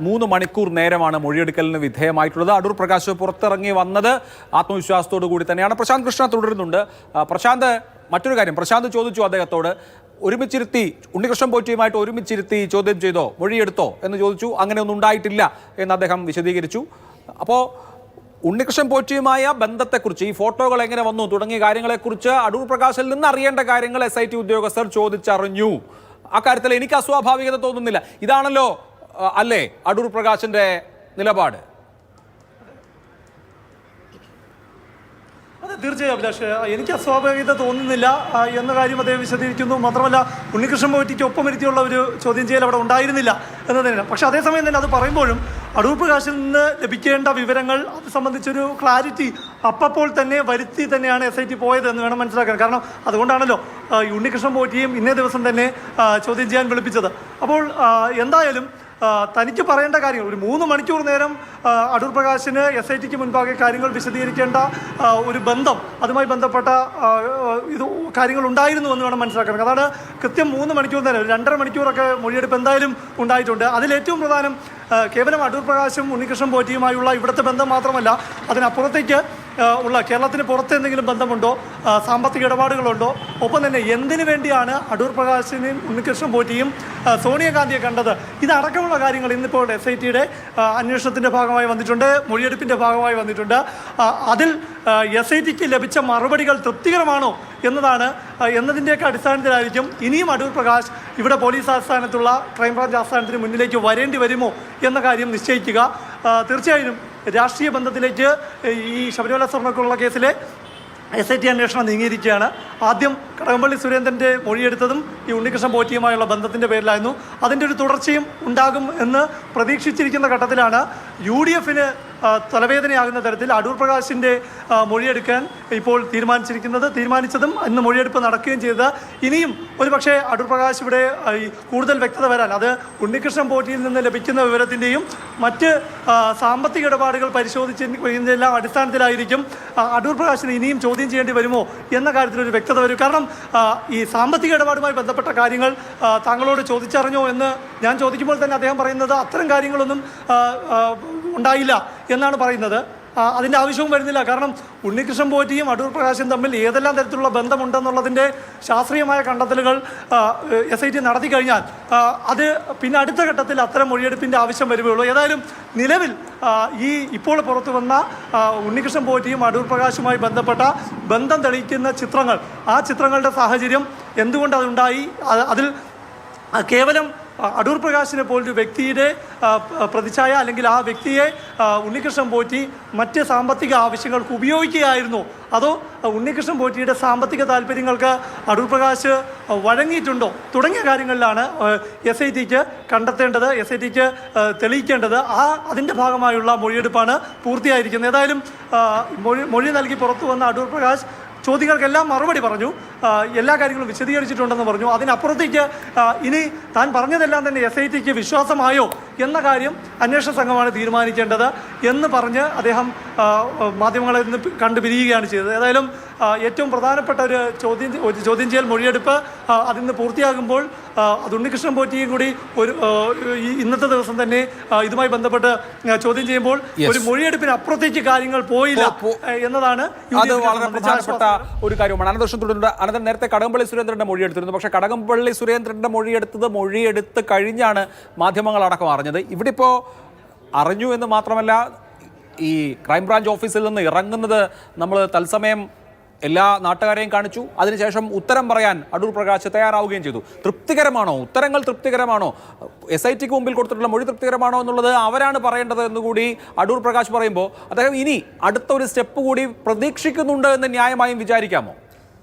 3 മണിക്കൂർ നേരമാണ് മൊഴിയെടുക്കലിന് വിധേയമായിട്ടുള്ളത്. അടൂർ പ്രകാശ് പുറത്തിറങ്ങി വന്നത് ആത്മവിശ്വാസത്തോടു കൂടി തന്നെയാണ്. പ്രശാന്ത് കൃഷ്ണ തുടരുന്നുണ്ട്. പ്രശാന്ത്, മറ്റൊരു കാര്യം പ്രശാന്ത് ചോദിച്ചു അദ്ദേഹത്തോട്, ഒരുമിച്ചിരുത്തി ഉണ്ണികൃഷ്ണൻ പോറ്റിയുമായിട്ട് ഒരുമിച്ചിരുത്തി ചോദ്യം ചെയ്തോ, മൊഴിയെടുത്തോ എന്ന് ചോദിച്ചു. അങ്ങനെയൊന്നും ഉണ്ടായിട്ടില്ല എന്ന് അദ്ദേഹം വിശദീകരിച്ചു. അപ്പോൾ ഉണ്ണികൃഷ്ണൻ പോറ്റിയുമായ ബന്ധത്തെക്കുറിച്ച്, ഈ ഫോട്ടോകൾ എങ്ങനെ വന്നു തുടങ്ങിയ കാര്യങ്ങളെക്കുറിച്ച് അടൂർ പ്രകാശിൽ നിന്ന് അറിയേണ്ട കാര്യങ്ങൾ SIT ഉദ്യോഗസ്ഥർ ചോദിച്ചറിഞ്ഞു. അക്കാര്യത്തിൽ എനിക്ക് അസ്വാഭാവികത തോന്നുന്നില്ല. ഇതാണല്ലോ അല്ലേ അടൂർ പ്രകാശിന്റെ നിലപാട്? അതെ, തീർച്ചയായും അഭിലാഷ്, എനിക്ക് അസ്വാഭാവികത തോന്നുന്നില്ല എന്ന കാര്യം അദ്ദേഹം വിശദീകരിക്കുന്നു. മാത്രമല്ല, ഉണ്ണികൃഷ്ണൻ പോറ്റിക്ക് ഒപ്പം ഇരുത്തിയുള്ള ഒരു ചോദ്യം ചെയ്യൽ അവിടെ ഉണ്ടായിരുന്നില്ല എന്ന് തന്നെയാണ്. പക്ഷേ അതേസമയം തന്നെ അത് പറയുമ്പോഴും അടൂർ പ്രകാശിൽ നിന്ന് ലഭിക്കേണ്ട വിവരങ്ങൾ അത് സംബന്ധിച്ചൊരു ക്ലാരിറ്റി അപ്പോൾ തന്നെ വരുത്തി തന്നെയാണ് SIT പോയത് എന്ന് വേണം മനസ്സിലാക്കാൻ. കാരണം അതുകൊണ്ടാണല്ലോ ഉണ്ണികൃഷ്ണൻ പോറ്റിയും ഇന്നേ ദിവസം തന്നെ ചോദ്യം ചെയ്യാൻ വിളിപ്പിച്ചത്. അപ്പോൾ എന്തായാലും തനിക്ക് പറയേണ്ട കാര്യങ്ങൾ, ഒരു 3 മണിക്കൂർ നേരം അടൂർ പ്രകാശിന് SITക്ക് മുൻപാകെ കാര്യങ്ങൾ വിശദീകരിക്കേണ്ട ഒരു ബന്ധം, അതുമായി ബന്ധപ്പെട്ട ഇത് കാര്യങ്ങൾ ഉണ്ടായിരുന്നു എന്ന് വേണം മനസ്സിലാക്കണം. അതാണ് കൃത്യം 3 മണിക്കൂർ നേരം, 2.5 മണിക്കൂറൊക്കെ മൊഴിയെടുപ്പ് എന്തായാലും ഉണ്ടായിട്ടുണ്ട്. അതിലേറ്റവും പ്രധാനം കേവലം അടൂർ പ്രകാശും ഉണ്ണികൃഷ്ണൻ പോറ്റിയുമായുള്ള ഇവിടുത്തെ ബന്ധം മാത്രമല്ല, അതിനപ്പുറത്തേക്ക് ഉള്ള കേരളത്തിന് പുറത്ത് എന്തെങ്കിലും ബന്ധമുണ്ടോ, സാമ്പത്തിക ഇടപാടുകളുണ്ടോ, ഒപ്പം തന്നെ എന്തിനു വേണ്ടിയാണ് അടൂർ പ്രകാശിനെയും ഉണ്ണികൃഷ്ണൻ പോറ്റിയും സോണിയാഗാന്ധിയെ കണ്ടത്, ഇതടക്കമുള്ള കാര്യങ്ങൾ ഇന്നിപ്പോൾ SITയുടെ അന്വേഷണത്തിൻ്റെ ഭാഗമായി വന്നിട്ടുണ്ട്, മൊഴിയെടുപ്പിൻ്റെ ഭാഗമായി വന്നിട്ടുണ്ട്. അതിൽ SITക്ക് ലഭിച്ച മറുപടികൾ തൃപ്തികരമാണോ എന്നതിൻ്റെയൊക്കെ അടിസ്ഥാനത്തിലായിരിക്കും ഇനിയും അടൂർ പ്രകാശ് ഇവിടെ പോലീസ് ആസ്ഥാനത്തുള്ള ക്രൈംബ്രാഞ്ച് ആസ്ഥാനത്തിന് മുന്നിലേക്ക് വരേണ്ടി വരുമോ എന്ന കാര്യം നിശ്ചയിക്കുക. തീർച്ചയായും രാഷ്ട്രീയ ബന്ധത്തിലേക്ക് ഈ ശബരിമല സ്വർണ്ണക്കുള്ള കേസിലെ SIT അന്വേഷണം നീങ്ങിയിരിക്കുകയാണ്. ആദ്യം കടകംപള്ളി സുരേന്ദ്രൻ്റെ മൊഴിയെടുത്തതും ഈ ഉണ്ണികൃഷ്ണൻ പോറ്റിയുമായുള്ള ബന്ധത്തിൻ്റെ പേരിലായിരുന്നു. അതിൻ്റെ ഒരു തുടർച്ചയും ഉണ്ടാകും എന്ന് പ്രതീക്ഷിച്ചിരിക്കുന്ന ഘട്ടത്തിലാണ് UDFന് തലവേദനയാകുന്ന തരത്തിൽ അടൂർ പ്രകാശിൻ്റെ മൊഴിയെടുക്കാൻ ഇപ്പോൾ തീരുമാനിച്ചതും ഇന്ന് മൊഴിയെടുപ്പ് നടക്കുകയും ചെയ്തത്. ഇനിയും ഒരുപക്ഷെ അടൂർ പ്രകാശ് ഇവിടെ കൂടുതൽ വ്യക്തത വരാൻ അത് ഉണ്ണികൃഷ്ണൻ പോറ്റിയിൽ നിന്ന് ലഭിക്കുന്ന വിവരത്തിൻ്റെയും മറ്റ് സാമ്പത്തിക ഇടപാടുകൾ പരിശോധിച്ചതിൻ്റെല്ലാം അടിസ്ഥാനത്തിലായിരിക്കും അടൂർ പ്രകാശിന് ഇനിയും ചോദ്യം ചെയ്യേണ്ടി വരുമോ എന്ന കാര്യത്തിലൊരു വ്യക്തത വരും. കാരണം ഈ സാമ്പത്തിക ഇടപാടുമായി ബന്ധപ്പെട്ട കാര്യങ്ങൾ താങ്കളോട് ചോദിച്ചറിഞ്ഞോ എന്ന് ഞാൻ ചോദിക്കുമ്പോൾ തന്നെ അദ്ദേഹം പറയുന്നത് അത്തരം കാര്യങ്ങളൊന്നും ഉണ്ടായില്ല എന്നാണ് പറയുന്നത്. അതിൻ്റെ ആവശ്യവും വരുന്നില്ല. കാരണം ഉണ്ണികൃഷ്ണൻ പോറ്റിയും അടൂർ പ്രകാശും തമ്മിൽ ഏതെല്ലാം തരത്തിലുള്ള ബന്ധമുണ്ടെന്നുള്ളതിൻ്റെ ശാസ്ത്രീയമായ കണ്ടെത്തലുകൾ SIT നടത്തി കഴിഞ്ഞാൽ അത് പിന്നെ അടുത്ത ഘട്ടത്തിൽ അത്തരം മൊഴിയെടുപ്പിൻ്റെ ആവശ്യം വരുകയുള്ളൂ. ഏതായാലും നിലവിൽ ഇപ്പോൾ പുറത്തു വന്ന ഉണ്ണികൃഷ്ണൻ പോറ്റിയും അടൂർ പ്രകാശുമായി ബന്ധപ്പെട്ട ബന്ധം തെളിയിക്കുന്ന ചിത്രങ്ങൾ, ആ ചിത്രങ്ങളുടെ സാഹചര്യം എന്തുകൊണ്ട് അതുണ്ടായി, അതിൽ കേവലം അടൂർ പ്രകാശിനെ പോലൊരു വ്യക്തിയുടെ പ്രതിച്ഛായ അല്ലെങ്കിൽ ആ വ്യക്തിയെ ഉണ്ണികൃഷ്ണൻ പോറ്റി മറ്റ് സാമ്പത്തിക ആവശ്യങ്ങൾക്ക് ഉപയോഗിക്കുകയായിരുന്നോ, അതോ ഉണ്ണികൃഷ്ണൻ പോറ്റിയുടെ സാമ്പത്തിക താല്പര്യങ്ങൾക്ക് അടൂർ പ്രകാശ് വഴങ്ങിയിട്ടുണ്ടോ തുടങ്ങിയ കാര്യങ്ങളിലാണ് SITക്ക് കണ്ടെത്തേണ്ടത്, SITക്ക് തെളിയിക്കേണ്ടത്. അതിൻ്റെ ഭാഗമായുള്ള മൊഴിയെടുപ്പാണ് പൂർത്തിയായിരിക്കുന്നത്. ഏതായാലും മൊഴി നൽകി പുറത്തു വന്ന അടൂർ പ്രകാശ് ചോദ്യങ്ങൾക്കെല്ലാം മറുപടി പറഞ്ഞു, എല്ലാ കാര്യങ്ങളും വിശദീകരിച്ചിട്ടുണ്ടെന്ന് പറഞ്ഞു. അതിനപ്പുറത്തേക്ക് ഇനി താൻ പറഞ്ഞതെല്ലാം തന്നെ SITക്ക് വിശ്വാസമായോ എന്ന കാര്യം അന്വേഷണ സംഘമാണ് തീരുമാനിക്കേണ്ടത് എന്ന് പറഞ്ഞ് അദ്ദേഹം മാധ്യമങ്ങളെ ഇന്ന് കണ്ടു പിരിയുകയാണ് ചെയ്തത്. ഏതായാലും ഏറ്റവും പ്രധാനപ്പെട്ട ഒരു ചോദ്യം ചെയ്യൽ മൊഴിയെടുപ്പ് അതിന്ന് പൂർത്തിയാകുമ്പോൾ അത് ഉണ്ണികൃഷ്ണൻ പോറ്റിയും കൂടി ഇന്നത്തെ ദിവസം തന്നെ ഇതുമായി ബന്ധപ്പെട്ട് ചോദ്യം ചെയ്യുമ്പോൾ ഒരു മൊഴിയെടുപ്പിന് അപ്പുറത്തേക്ക് കാര്യങ്ങൾ പോയില്ല എന്നതാണ് ഒരു കാര്യമാണ്. അനന്തൻ നേരത്തെ കടകംപള്ളി സുരേന്ദ്രന്റെ മൊഴിയെടുത്തിരുന്നു. പക്ഷേ കടകംപള്ളി സുരേന്ദ്രന്റെ മൊഴിയെടുത്ത് കഴിഞ്ഞാണ് മാധ്യമങ്ങൾ അടക്കം അറിഞ്ഞത്. ഇവിടെ ഇപ്പോൾ അറിഞ്ഞു എന്ന് മാത്രമല്ല, ഈ ക്രൈംബ്രാഞ്ച് ഓഫീസിൽ നിന്ന് ഇറങ്ങുന്നത് നമ്മൾ തത്സമയം എല്ലാ നാട്ടുകാരെയും കാണിച്ചു. അതിനുശേഷം ഉത്തരം പറയാൻ അടൂർ പ്രകാശ് തയ്യാറാവുകയും ചെയ്തു. തൃപ്തികരമാണോ, ഉത്തരങ്ങൾ തൃപ്തികരമാണോ, SITക്ക് മുമ്പിൽ കൊടുത്തിട്ടുള്ള മൊഴി തൃപ്തികരമാണോ എന്നുള്ളത് അവരാണ് പറയേണ്ടത് എന്നുകൂടി അടൂർ പ്രകാശ് പറയുമ്പോൾ അദ്ദേഹം ഇനി അടുത്ത ഒരു സ്റ്റെപ്പ് കൂടി പ്രതീക്ഷിക്കുന്നുണ്ട് എന്ന് ന്യായമായും വിചാരിക്കാമോ?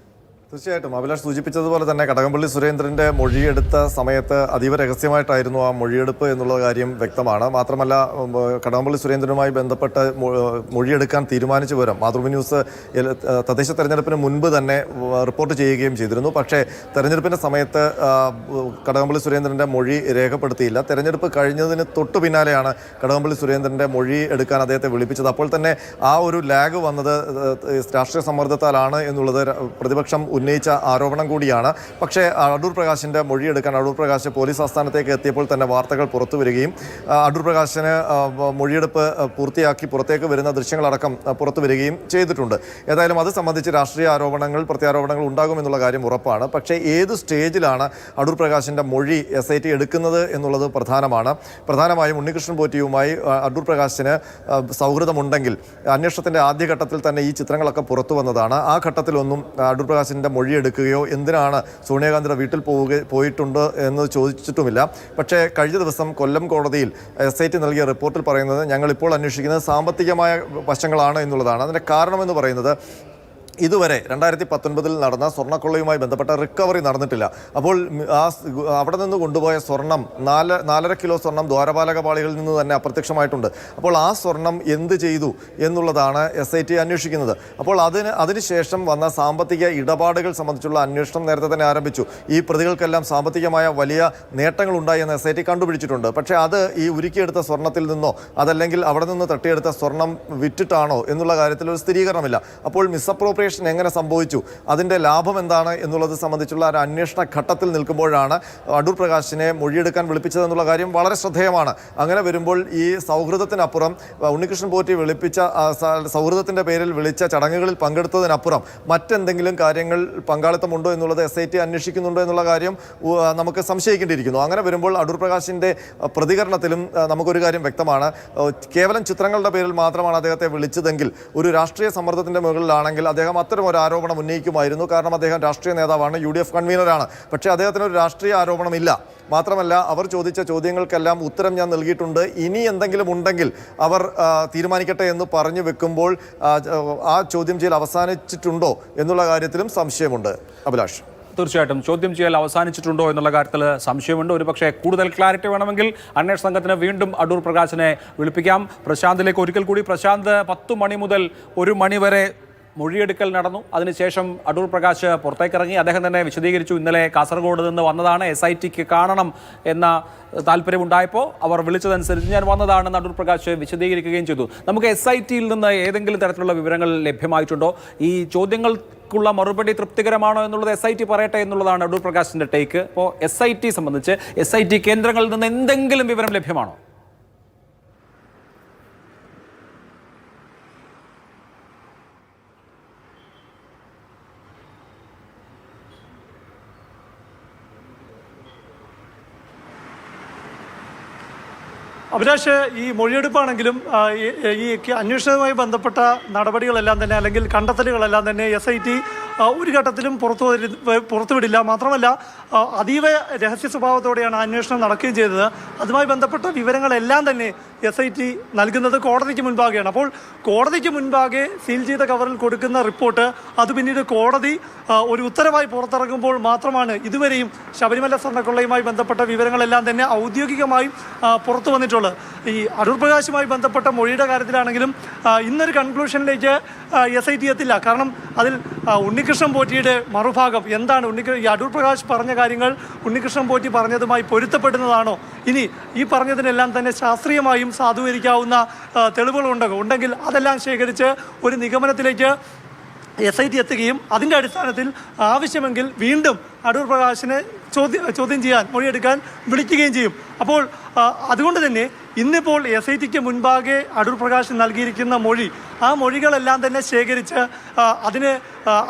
തീർച്ചയായിട്ടും അഭിലാഷ് സൂചിപ്പിച്ചതുപോലെ തന്നെ കടകംപള്ളി സുരേന്ദ്രൻ്റെ മൊഴിയെടുത്ത സമയത്ത് അതീവ രഹസ്യമായിട്ടായിരുന്നു ആ മൊഴിയെടുപ്പ് എന്നുള്ള കാര്യം വ്യക്തമാണ്. മാത്രമല്ല, കടകംപള്ളി സുരേന്ദ്രനുമായി ബന്ധപ്പെട്ട് മൊഴിയെടുക്കാൻ തീരുമാനിച്ച വിവരം മാതൃഭൂമി ന്യൂസ് തദ്ദേശ തെരഞ്ഞെടുപ്പിന് മുൻപ് തന്നെ റിപ്പോർട്ട് ചെയ്യുകയും ചെയ്തിരുന്നു. പക്ഷേ തെരഞ്ഞെടുപ്പിൻ്റെ സമയത്ത് കടകംപള്ളി സുരേന്ദ്രൻ്റെ മൊഴി രേഖപ്പെടുത്തിയില്ല. തെരഞ്ഞെടുപ്പ് കഴിഞ്ഞതിന് തൊട്ടു പിന്നാലെയാണ് കടകംപള്ളി സുരേന്ദ്രൻ്റെ മൊഴി എടുക്കാൻ അദ്ദേഹത്തെ വിളിപ്പിച്ചത്. അപ്പോൾ തന്നെ ആ ഒരു ലാഗ് വന്നത് രാഷ്ട്രീയ സമ്മർദ്ദത്താലാണ് എന്നുള്ളത് പ്രതിപക്ഷം ഉന്നയിച്ച ആരോപണം കൂടിയാണ്. പക്ഷേ അടൂർ പ്രകാശിൻ്റെ മൊഴിയെടുക്കാൻ അടൂർ പ്രകാശ് പോലീസ് ആസ്ഥാനത്തേക്ക് എത്തിയപ്പോൾ തന്നെ വാർത്തകൾ പുറത്തു വരികയും അടൂർ പ്രകാശിന് മൊഴിയെടുപ്പ് പൂർത്തിയാക്കി പുറത്തേക്ക് വരുന്ന ദൃശ്യങ്ങളടക്കം പുറത്തു വരികയും ചെയ്തിട്ടുണ്ട്. ഏതായാലും അത് സംബന്ധിച്ച് രാഷ്ട്രീയ ആരോപണങ്ങൾ പ്രത്യാരോപണങ്ങൾ ഉണ്ടാകുമെന്നുള്ള കാര്യം ഉറപ്പാണ്. പക്ഷേ ഏത് സ്റ്റേജിലാണ് അടൂർ പ്രകാശിൻ്റെ മൊഴി SIT എടുക്കുന്നത് എന്നുള്ളത് പ്രധാനമായും ഉണ്ണികൃഷ്ണൻ പോറ്റിയുമായി അടൂർ പ്രകാശിന് സൗഹൃദമുണ്ടെങ്കിൽ അന്വേഷണത്തിൻ്റെ ആദ്യഘട്ടത്തിൽ തന്നെ ഈ ചിത്രങ്ങളൊക്കെ പുറത്തു വന്നതാണ്. ആ ഘട്ടത്തിലൊന്നും അടൂർ പ്രകാശിൻ്റെ മൊഴിയെടുക്കുകയോ എന്തിനാണ് സോണിയാഗാന്ധിയുടെ വീട്ടിൽ പോയിട്ടുണ്ട് എന്ന് ചോദിച്ചിട്ടുമില്ല. പക്ഷേ കഴിഞ്ഞ ദിവസം കൊല്ലം കോടതിയിൽ SIT നൽകിയ റിപ്പോർട്ടിൽ പറയുന്നത് ഞങ്ങളിപ്പോൾ അന്വേഷിക്കുന്നത് സാമ്പത്തികമായ വശങ്ങളാണ് എന്നുള്ളതാണ്. അതിൻ്റെ കാരണമെന്ന് പറയുന്നത് ഇതുവരെ 2019 നടന്ന സ്വർണ്ണക്കൊള്ളയുമായി ബന്ധപ്പെട്ട റിക്കവറി നടന്നിട്ടില്ല. അപ്പോൾ അവിടെ നിന്ന് കൊണ്ടുപോയ സ്വർണം 4.5 കിലോ സ്വർണം ദ്വാരപാലക പാളികളിൽ നിന്ന് തന്നെ അപ്രത്യക്ഷമായിട്ടുണ്ട്. അപ്പോൾ ആ സ്വർണം എന്ത് ചെയ്തു എന്നുള്ളതാണ് SIT അന്വേഷിക്കുന്നത്. അപ്പോൾ അതിനുശേഷം വന്ന സാമ്പത്തിക ഇടപാടുകൾ സംബന്ധിച്ചുള്ള അന്വേഷണം നേരത്തെ തന്നെ ആരംഭിച്ചു. ഈ പ്രതികൾക്കെല്ലാം സാമ്പത്തികമായ വലിയ നേട്ടങ്ങൾ ഉണ്ടായി എന്ന് SIT കണ്ടുപിടിച്ചിട്ടുണ്ട്. പക്ഷേ അത് ഈ ഉരുക്കിയെടുത്ത സ്വർണത്തിൽ നിന്നോ അതല്ലെങ്കിൽ അവിടെ നിന്ന് തട്ടിയെടുത്ത സ്വർണം വിറ്റിട്ടാണോ എന്നുള്ള കാര്യത്തിൽ ഒരു സ്ഥിരീകരണമില്ല. അപ്പോൾ മിസ്അപ്രോപ്രിയേഷൻ എങ്ങനെ സംഭവിച്ചു, അതിൻ്റെ ലാഭം എന്താണ് എന്നുള്ളത് സംബന്ധിച്ചുള്ള ഒരു അന്വേഷണ ഘട്ടത്തിൽ നിൽക്കുമ്പോഴാണ് അടൂർ പ്രകാശിനെ മൊഴിയെടുക്കാൻ വിളിപ്പിച്ചതെന്നുള്ള കാര്യം വളരെ ശ്രദ്ധേയമാണ്. അങ്ങനെ വരുമ്പോൾ ഈ സൗഹൃദത്തിനപ്പുറം ഉണ്ണികൃഷ്ണൻ പോറ്റി വിളിപ്പിച്ച സൗഹൃദത്തിൻ്റെ പേരിൽ വിളിച്ച ചടങ്ങുകളിൽ പങ്കെടുത്തതിനപ്പുറം മറ്റെന്തെങ്കിലും കാര്യങ്ങൾ പങ്കാളിത്തമുണ്ടോ എന്നുള്ളത് SIT അന്വേഷിക്കുന്നുണ്ടോ എന്നുള്ള കാര്യം നമുക്ക് സംശയിക്കേണ്ടിയിരിക്കുന്നു. അങ്ങനെ വരുമ്പോൾ അടൂർ പ്രകാശിൻ്റെ പ്രതികരണത്തിലും നമുക്കൊരു കാര്യം വ്യക്തമാണ്. കേവലം ചിത്രങ്ങളുടെ പേരിൽ മാത്രമാണ് അദ്ദേഹത്തെ വിളിച്ചതെങ്കിൽ ഒരു രാഷ്ട്രീയ സമ്മർദ്ദത്തിൻ്റെ മുകളിലാണെങ്കിൽ അദ്ദേഹം അത്തരം ഒരു ആരോപണം ഉന്നയിക്കുമായിരുന്നു. കാരണം അദ്ദേഹം രാഷ്ട്രീയ നേതാവാണ്, UDF കൺവീനറാണ്. പക്ഷേ അദ്ദേഹത്തിന് ഒരു രാഷ്ട്രീയ ആരോപണമില്ല. മാത്രമല്ല അവർ ചോദിച്ച ചോദ്യങ്ങൾക്കെല്ലാം ഉത്തരം ഞാൻ നൽകിയിട്ടുണ്ട്. ഇനി എന്തെങ്കിലും ഉണ്ടെങ്കിൽ അവർ തീരുമാനിക്കട്ടെ എന്ന് പറഞ്ഞു വെക്കുമ്പോൾ ആ ചോദ്യം ചെയ്യൽ അവസാനിച്ചിട്ടുണ്ടോ എന്നുള്ള കാര്യത്തിലും സംശയമുണ്ട്. അഭിലാഷ്, തീർച്ചയായിട്ടും ചോദ്യം ചെയ്യൽ അവസാനിച്ചിട്ടുണ്ടോ എന്നുള്ള കാര്യത്തിൽ സംശയമുണ്ട്. ഒരുപക്ഷെ കൂടുതൽ ക്ലാരിറ്റി വേണമെങ്കിൽ അന്വേഷണ സംഘത്തിന് വീണ്ടും അടൂർ പ്രകാശിനെ വിളിപ്പിക്കാം. പ്രശാന്തിലേക്ക് ഒരിക്കൽ കൂടി. പ്രശാന്ത്, 10 മണി മുതൽ 1 മണി വരെ മൊഴിയെടുക്കൽ നടന്നു. അതിനുശേഷം അടൂർ പ്രകാശ് പുറത്തേക്കിറങ്ങി. അദ്ദേഹം തന്നെ വിശദീകരിച്ചു, ഇന്നലെ കാസർഗോഡ് നിന്ന് വന്നതാണ്, SITക്ക് കാണണം എന്ന താല്പര്യമുണ്ടായപ്പോൾ അവർ വിളിച്ചതനുസരിച്ച് ഞാൻ വന്നതാണെന്ന് അടൂർ പ്രകാശ് വിശദീകരിക്കുകയും ചെയ്തു. നമുക്ക് SITയിൽ നിന്ന് ഏതെങ്കിലും തരത്തിലുള്ള വിവരങ്ങൾ ലഭ്യമായിട്ടുണ്ടോ? ഈ ചോദ്യങ്ങൾക്കുള്ള മറുപടി തൃപ്തികരമാണോ എന്നുള്ളത് SIT പറയട്ടെ എന്നുള്ളതാണ് അടൂർ പ്രകാശിൻ്റെ ടേക്ക്. അപ്പോൾ SIT സംബന്ധിച്ച് SIT കേന്ദ്രങ്ങളിൽ നിന്ന് എന്തെങ്കിലും വിവരം ലഭ്യമാണോ? അഭിലാഷ്, ഈ മൊഴിയെടുപ്പാണെങ്കിലും ഈ അന്വേഷണവുമായി ബന്ധപ്പെട്ട നടപടികളെല്ലാം തന്നെ അല്ലെങ്കിൽ കണ്ടെത്തലുകളെല്ലാം തന്നെ SIT ഒരു ഘട്ടത്തിലും പുറത്തുവിടില്ല. മാത്രമല്ല അതീവ രഹസ്യ സ്വഭാവത്തോടെയാണ് അന്വേഷണം നടക്കുകയും ചെയ്തത്. അതുമായി ബന്ധപ്പെട്ട വിവരങ്ങളെല്ലാം തന്നെ SIT നൽകുന്നത് കോടതിക്ക് മുൻപാകെയാണ്. അപ്പോൾ കോടതിക്ക് മുൻപാകെ സീൽ ചെയ്ത കവറിൽ കൊടുക്കുന്ന റിപ്പോർട്ട് അത് പിന്നീട് കോടതി ഒരു ഉത്തരവായി പുറത്തിറങ്ങുമ്പോൾ മാത്രമാണ് ഇതുവരെയും ശബരിമല സ്വർണ്ണക്കൊള്ളയുമായി ബന്ധപ്പെട്ട വിവരങ്ങളെല്ലാം തന്നെ ഔദ്യോഗികമായി പുറത്തു വന്നിട്ടുള്ളത്. ഈ അടൂർ പ്രകാശുമായി ബന്ധപ്പെട്ട മൊഴിയുടെ കാര്യത്തിലാണെങ്കിലും ഇന്നൊരു കൺക്ലൂഷനിലേക്ക് SIT എത്തില്ല. കാരണം അതിൽ ഉണ്ണികൃഷ്ണൻ പോറ്റിയുടെ മറുഭാഗം എന്താണ്, ഈ അടൂർ പ്രകാശ് പറഞ്ഞ കാര്യങ്ങൾ ഉണ്ണികൃഷ്ണൻ പോറ്റി പറഞ്ഞതുമായി പൊരുത്തപ്പെടുന്നതാണോ, ഇനി ഈ പറഞ്ഞതിനെല്ലാം തന്നെ ശാസ്ത്രീയമായും സാധൂകരിക്കാവുന്ന തെളിവുകളുണ്ടെങ്കിൽ അതെല്ലാം ശേഖരിച്ച് ഒരു നിഗമനത്തിലേക്ക് SIT എത്തുകയും അതിൻ്റെ അടിസ്ഥാനത്തിൽ ആവശ്യമെങ്കിൽ വീണ്ടും അടൂർ പ്രകാശിനെ ചോദ്യം ചെയ്യാൻ മൊഴിയെടുക്കാൻ വിളിക്കുകയും ചെയ്യും. അപ്പോൾ അതുകൊണ്ട് തന്നെ ഇന്നിപ്പോൾ SITക്ക് മുൻപാകെ അടൂർ പ്രകാശ് നൽകിയിരിക്കുന്ന മൊഴി, ആ മൊഴികളെല്ലാം തന്നെ ശേഖരിച്ച്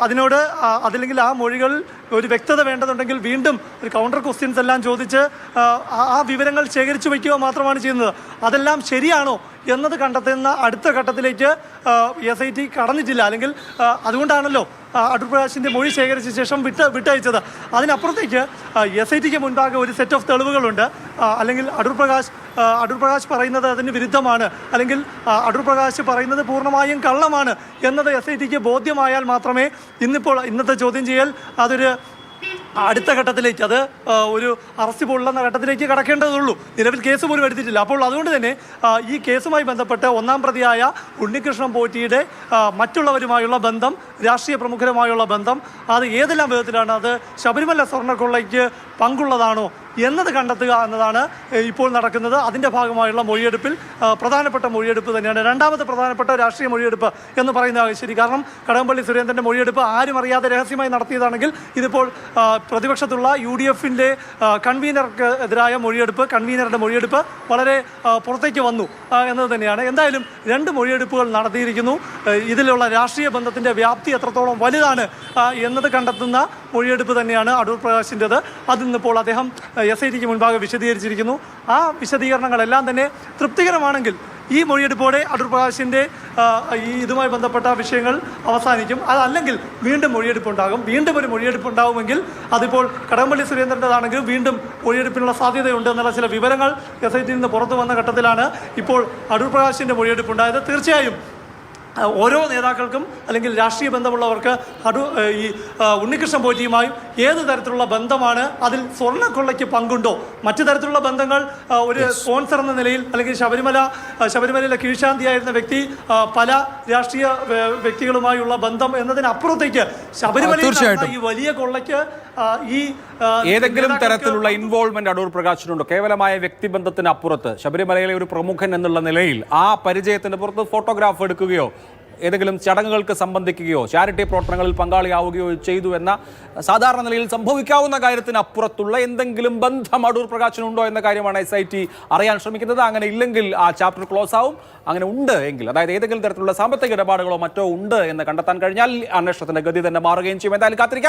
അതിനോട് അതല്ലെങ്കിൽ ആ മൊഴികളിൽ ഒരു വ്യക്തത വേണ്ടതുണ്ടെങ്കിൽ വീണ്ടും ഒരു കൗണ്ടർ ക്വസ്റ്റ്യൻസ് എല്ലാം ചോദിച്ച് ആ വിവരങ്ങൾ ശേഖരിച്ചു വയ്ക്കുക മാത്രമാണ് ചെയ്യുന്നത്. അതെല്ലാം ശരിയാണോ എന്നത് കണ്ടെത്തുന്ന അടുത്ത ഘട്ടത്തിലേക്ക് SIT കടന്നിട്ടില്ല. അല്ലെങ്കിൽ അതുകൊണ്ടാണല്ലോ അടൂർ പ്രകാശിൻ്റെ മൊഴി ശേഖരിച്ച ശേഷം വിട്ടയച്ചത്. അതിനപ്പുറത്തേക്ക് SITക്ക് മുൻപാകെ ഒരു സെറ്റ് ഓഫ് തെളിവുകളുണ്ട്. അല്ലെങ്കിൽ അടൂർ പ്രകാശ് പറയുന്നത് അതിന് വിരുദ്ധമാണ്, അല്ലെങ്കിൽ അടൂർ പ്രകാശ് പറയുന്നത് പൂർണ്ണമായും കള്ളമാണ് എന്നത് SITക്ക് ബോധ്യമായാൽ മാത്രമേ ഇന്നത്തെ ചോദ്യം ചെയ്യൽ അതൊരു അടുത്ത ഘട്ടത്തിലേക്ക്, അത് ഒരു അറസ്റ്റ് പോലുള്ള ഘട്ടത്തിലേക്ക് കടക്കേണ്ടതുള്ളൂ. നിലവിൽ കേസ് പോലും എടുത്തിട്ടില്ല. അപ്പോൾ അതുകൊണ്ട് തന്നെ ഈ കേസുമായി ബന്ധപ്പെട്ട് ഒന്നാം പ്രതിയായ ഉണ്ണികൃഷ്ണൻ പോറ്റിയുടെ മറ്റുള്ളവരുമായുള്ള ബന്ധം, രാഷ്ട്രീയ പ്രമുഖരുമായുള്ള ബന്ധം, അത് ഏതെല്ലാം വിധത്തിലാണ്, അത് ശബരിമല സ്വർണ്ണക്കൊള്ളയ്ക്ക് പങ്കുള്ളതാണോ എന്നത് കണ്ടെത്തുക എന്നതാണ് ഇപ്പോൾ നടക്കുന്നത്. അതിൻ്റെ ഭാഗമായുള്ള മൊഴിയെടുപ്പിൽ പ്രധാനപ്പെട്ട മൊഴിയെടുപ്പ് തന്നെയാണ്. രണ്ടാമത്തെ പ്രധാനപ്പെട്ട രാഷ്ട്രീയ മൊഴിയെടുപ്പ് എന്ന് പറയുന്നതാണ് ശരി. കാരണം കടകംപള്ളി സുരേന്ദ്രൻ്റെ മൊഴിയെടുപ്പ് ആരും അറിയാതെ രഹസ്യമായി നടത്തിയതാണെങ്കിൽ ഇതിപ്പോൾ പ്രതിപക്ഷത്തുള്ള UDF-ന്റെ കൺവീനർക്ക് എതിരായ കൺവീനറുടെ മൊഴിയെടുപ്പ് വളരെ പുറത്തേക്ക് വന്നു എന്നത് തന്നെയാണ്. എന്തായാലും 2 മൊഴിയെടുപ്പുകൾ നടത്തിയിരിക്കുന്നു. ഇതിലുള്ള രാഷ്ട്രീയ ബന്ധത്തിൻ്റെ വ്യാപ്തി എത്രത്തോളം വലുതാണ് എന്നത് കണ്ടെത്തുന്ന മൊഴിയെടുപ്പ് തന്നെയാണ് അടൂർ പ്രകാശിൻ്റെത്. അതിന്നിപ്പോൾ അദ്ദേഹം SIT മുൻപാകെ വിശദീകരിച്ചിരിക്കുന്നു. ആ വിശദീകരണങ്ങളെല്ലാം തന്നെ തൃപ്തികരമാണെങ്കിൽ ഈ മൊഴിയെടുപ്പോടെ അടൂർ പ്രകാശിൻ്റെ ഇതുമായി ബന്ധപ്പെട്ട വിഷയങ്ങൾ അവസാനിക്കും. അതല്ലെങ്കിൽ വീണ്ടും മൊഴിയെടുപ്പുണ്ടാകും. വീണ്ടും ഒരു മൊഴിയെടുപ്പുണ്ടാകുമെങ്കിൽ അതിപ്പോൾ കടകംപള്ളി സുരേന്ദ്രൻ്റെതാണെങ്കിലും വീണ്ടും മൊഴിയെടുപ്പിനുള്ള സാധ്യതയുണ്ട് എന്നുള്ള ചില വിവരങ്ങൾ SIT നിന്ന് പുറത്തു വന്ന ഘട്ടത്തിലാണ് ഇപ്പോൾ അടൂർ പ്രകാശിൻ്റെ മൊഴിയെടുപ്പുണ്ടായത്. തീർച്ചയായും ഓരോ നേതാക്കൾക്കും അല്ലെങ്കിൽ രാഷ്ട്രീയ ബന്ധമുള്ളവർക്ക് ഉണ്ണികൃഷ്ണൻ പോറ്റിയുമായും ഏത് തരത്തിലുള്ള ബന്ധമാണ്, അതിൽ സ്വർണ്ണക്കൊള്ളയ്ക്ക് പങ്കുണ്ടോ, മറ്റു തരത്തിലുള്ള ബന്ധങ്ങൾ ഒരു സ്പോൺസർ എന്ന നിലയിൽ അല്ലെങ്കിൽ ശബരിമലയിലെ കീഴ്ശാന്തിയായിരുന്ന വ്യക്തി പല രാഷ്ട്രീയ വ്യക്തികളുമായുള്ള ബന്ധം എന്നതിനപ്പുറത്തേക്ക് ശബരിമലയിൽ ഈ വലിയ കൊള്ളയ്ക്ക് ഏതെങ്കിലും തരത്തിലുള്ള ഇൻവോൾവ്മെന്റ് അടൂർ പ്രകാശിനുണ്ടോ? കേവലമായ വ്യക്തിബന്ധത്തിന് അപ്പുറത്ത് ശബരിമലയിലെ ഒരു പ്രമുഖൻ എന്നുള്ള നിലയിൽ ആ പരിചയത്തിന് പുറത്ത് ഫോട്ടോഗ്രാഫ് എടുക്കുകയോ ഏതെങ്കിലും ചടങ്ങുകൾക്ക് സംബന്ധിക്കുകയോ ചാരിറ്റി പ്രവർത്തനങ്ങളിൽ പങ്കാളിയാവുകയോ ചെയ്തു എന്ന സാധാരണ നിലയിൽ സംഭവിക്കാവുന്ന കാര്യത്തിന് അപ്പുറത്തുള്ള എന്തെങ്കിലും ബന്ധം അടൂർ പ്രകാശിനുണ്ടോ എന്ന കാര്യമാണ് SIT അറിയാൻ ശ്രമിക്കുന്നത്. അങ്ങനെ ഇല്ലെങ്കിൽ ആ ചാപ്റ്റർ ക്ലോസ് ആവും. അങ്ങനെ ഉണ്ട് എങ്കിൽ, അതായത് ഏതെങ്കിലും തരത്തിലുള്ള സാമ്പത്തിക ഇടപാടുകളോ മറ്റോ ഉണ്ട് എന്ന് കണ്ടെത്താൻ കഴിഞ്ഞാൽ അന്വേഷണത്തിന്റെ ഗതി തന്നെ മാറുകയും ചെയ്യും. എന്തായാലും കാത്തിരിക്കാം.